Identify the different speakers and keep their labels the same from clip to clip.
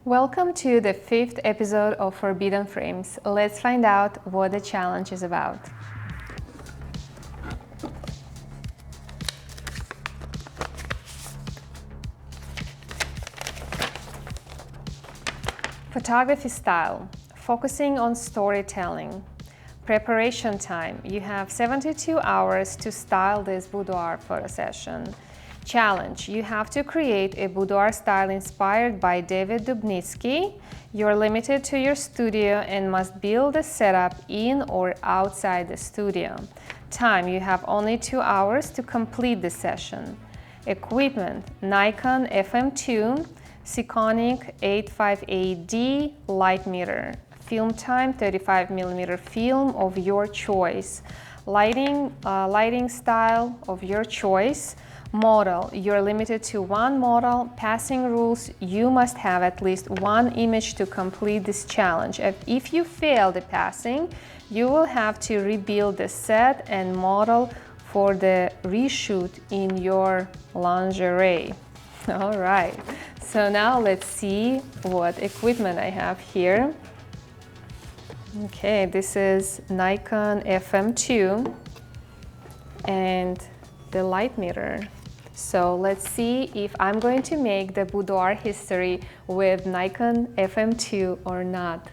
Speaker 1: Welcome to the 5th episode of Forbidden Frames. Let's find out what the challenge is about. Photography style, focusing on storytelling. Preparation time, you have 72 hours to style this boudoir photo session. Challenge, you have to create a boudoir style inspired by David Dubnitskiy. You're limited to your studio and must build a setup in or outside the studio. Time, you have only 2 hours to complete the session. Equipment, Nikon FM2, Sekonic 858D light meter. Film time, 35mm film of your choice. Lighting style of your choice. Model, you're limited to one model. Passing rules, you must have at least one image to complete this challenge. If you fail the passing, you will have to rebuild the set and model for the reshoot in your lingerie. All right, so now let's see what equipment I have here. Okay, this is Nikon FM2 and the light meter. So let's see if I'm going to make the boudoir history with Nikon FM2 or not.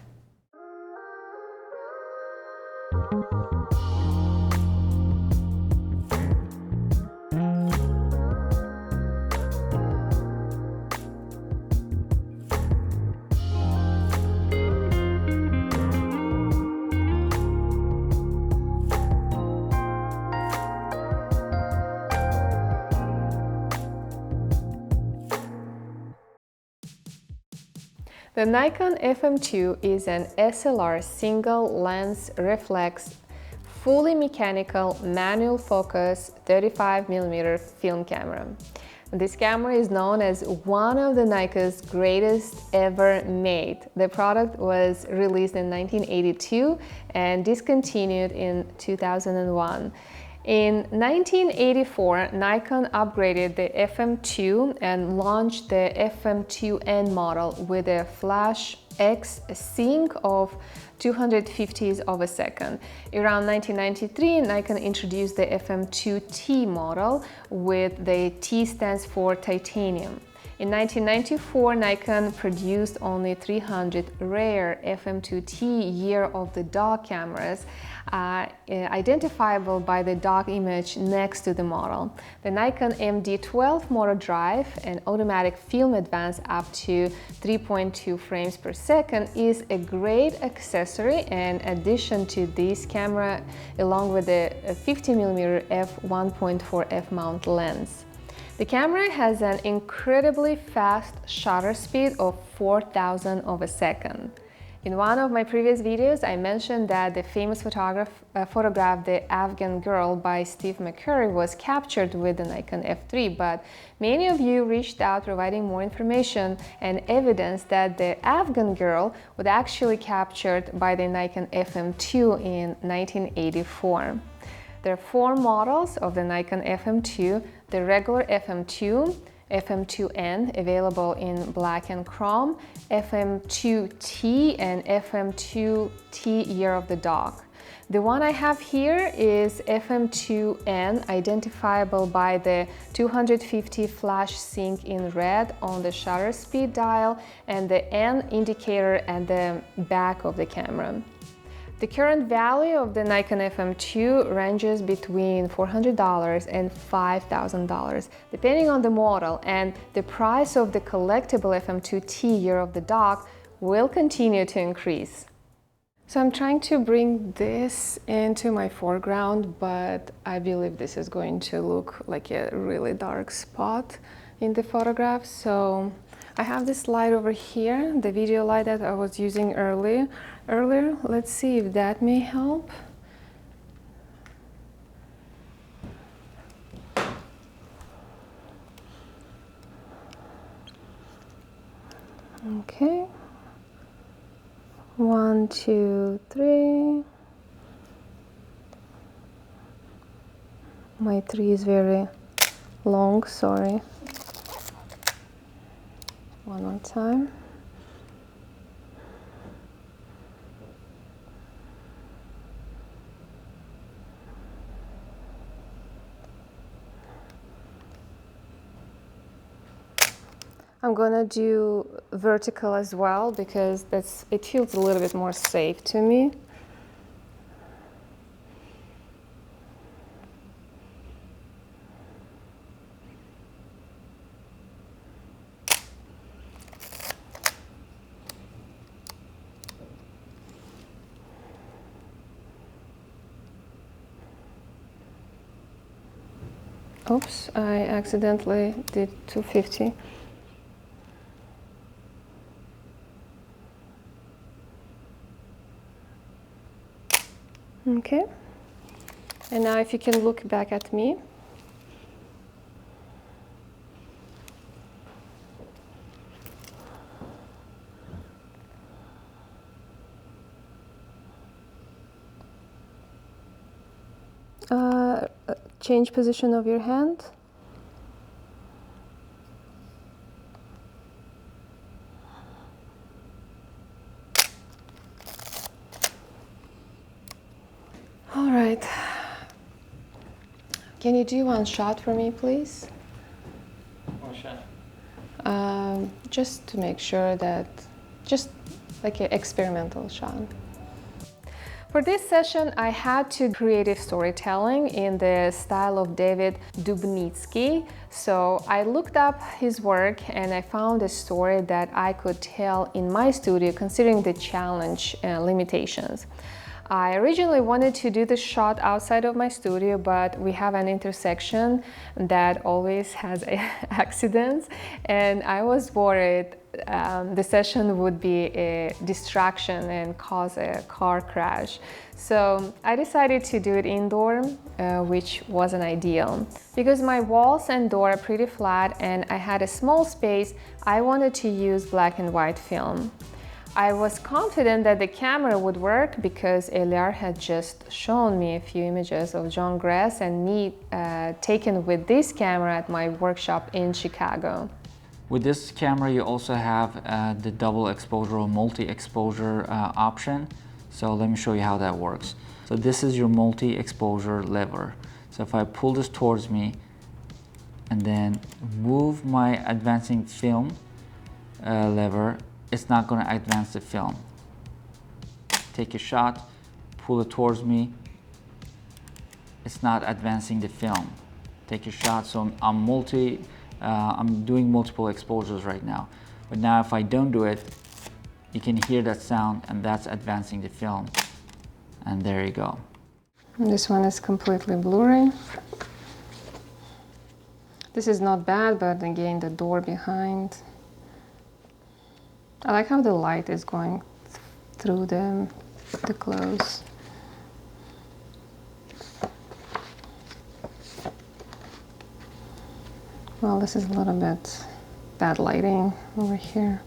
Speaker 1: The Nikon FM2 is an SLR single lens reflex, fully mechanical manual focus 35mm film camera. This camera is known as one of the Nikon's greatest ever made. The product was released in 1982 and discontinued in 2001. In 1984, Nikon upgraded the FM2 and launched the FM2N model with a flash X sync of 250th of a second. Around 1993, Nikon introduced the FM2T model, with the T stands for titanium. In 1994, Nikon produced only 300 rare FM2T year-of-the-dog cameras, identifiable by the dog image next to the model. The Nikon MD12 motor drive, an automatic film advance up to 3.2 frames per second, is a great accessory and addition to this camera, along with the 50mm f1.4 f-mount lens. The camera has an incredibly fast shutter speed of 4,000 of a second. In one of my previous videos, I mentioned that the famous photograph The Afghan Girl by Steve McCurry was captured with the Nikon F3, but many of you reached out providing more information and evidence that the Afghan Girl was actually captured by the Nikon FM2 in 1984. There are 4 models of the Nikon FM2, the regular FM2, FM2N, available in black and chrome, FM2T and FM2T Year of the Dog. The one I have here is FM2N, identifiable by the 250 flash sync in red on the shutter speed dial and the N indicator at the back of the camera. The current value of the Nikon FM2 ranges between $400 and $5,000, depending on the model, and the price of the collectible FM2T Year of the Dog will continue to increase. So I'm trying to bring this into my foreground, but I believe this is going to look like a really dark spot in the photograph. So I have this light over here, the video light that I was using earlier. Let's see if that may help. Okay. 1, 2, 3. My tree is very long, sorry. One more time. I'm gonna do vertical as well because it feels a little bit more safe to me. Oops, I accidentally did 250. Okay, and now if you can look back at me. Change position of your hand. All right. Can you do one shot for me, please?
Speaker 2: One shot?
Speaker 1: Just to make sure that, just like an experimental shot. For this session, I had to creative storytelling in the style of David Dubnitskiy. So I looked up his work and I found a story that I could tell in my studio considering the challenge limitations. I originally wanted to do the shot outside of my studio, but we have an intersection that always has accidents, and I was worried the session would be a distraction and cause a car crash. So I decided to do it indoor, which wasn't ideal. Because my walls and door are pretty flat and I had a small space, I wanted to use black and white film. I was confident that the camera would work because Eliar had just shown me a few images of John Gress and me taken with this camera at my workshop in Chicago.
Speaker 2: With this camera, you also have the double exposure or multi-exposure option. So let me show you how that works. So this is your multi-exposure lever. So if I pull this towards me and then move my advancing film lever, it's not going to advance the film. Take a shot, pull it towards me, it's not advancing the film. Take a shot, so I'm doing multiple exposures right now. But now if I don't do it, you can hear that sound and that's advancing the film. And there you go.
Speaker 1: This one is completely blurry. This is not bad, but again, the door behind. I like how the light is going through the clothes. Well, this is a little bit bad lighting over here.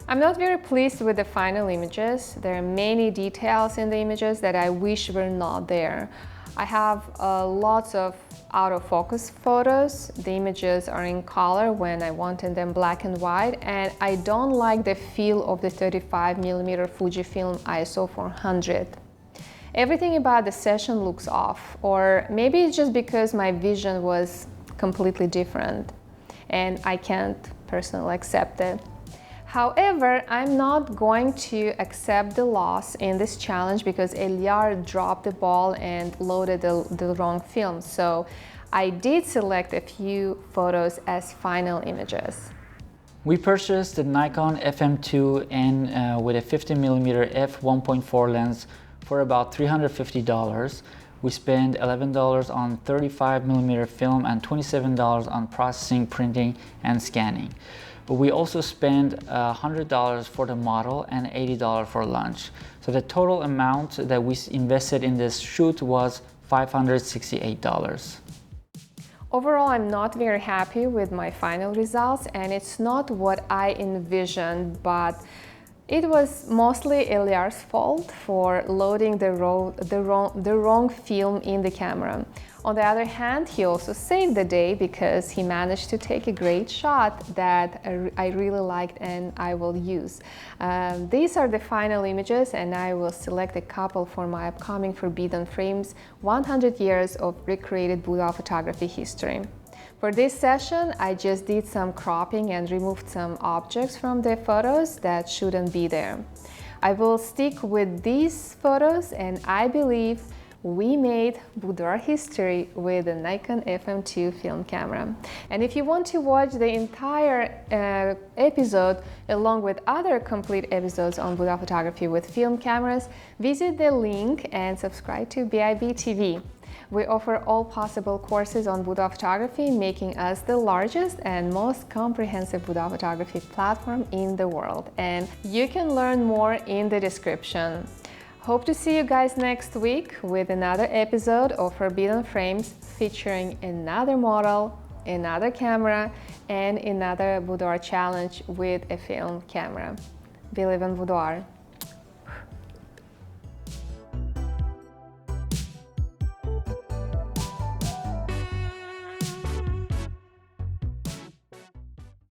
Speaker 1: I'm not very pleased with the final images. There are many details in the images that I wish were not there. I have lots of out of focus photos. The images are in color when I wanted them black and white, and I don't like the feel of the 35mm Fujifilm ISO 400. Everything about the session looks off, or maybe it's just because my vision was completely different and I can't personally accept it. However, I'm not going to accept the loss in this challenge because Eliar dropped the ball and loaded the wrong film. So I did select a few photos as final images.
Speaker 2: We purchased the Nikon FM2 and with a 50mm f1.4 lens for about $350. We spent $11 on 35mm film and $27 on processing, printing, and scanning. But we also spent $100 for the model and $80 for lunch. So the total amount that we invested in this shoot was $568.
Speaker 1: Overall, I'm not very happy with my final results, and it's not what I envisioned, but it was mostly Eliar's fault for loading the wrong film in the camera. On the other hand, he also saved the day because he managed to take a great shot that I really liked and I will use. These are the final images, and I will select a couple for my upcoming Forbidden Frames 100 Years of Recreated Boudoir Photography History. For this session, I just did some cropping and removed some objects from the photos that shouldn't be there. I will stick with these photos, and I believe we made boudoir history with the Nikon FM2 film camera. And if you want to watch the entire episode along with other complete episodes on boudoir photography with film cameras, visit the link and subscribe to BIB TV. We offer all possible courses on boudoir photography, making us the largest and most comprehensive boudoir photography platform in the world. And you can learn more in the description. Hope to see you guys next week with another episode of Forbidden Frames featuring another model, another camera, and another boudoir challenge with a film camera. Believe in boudoir.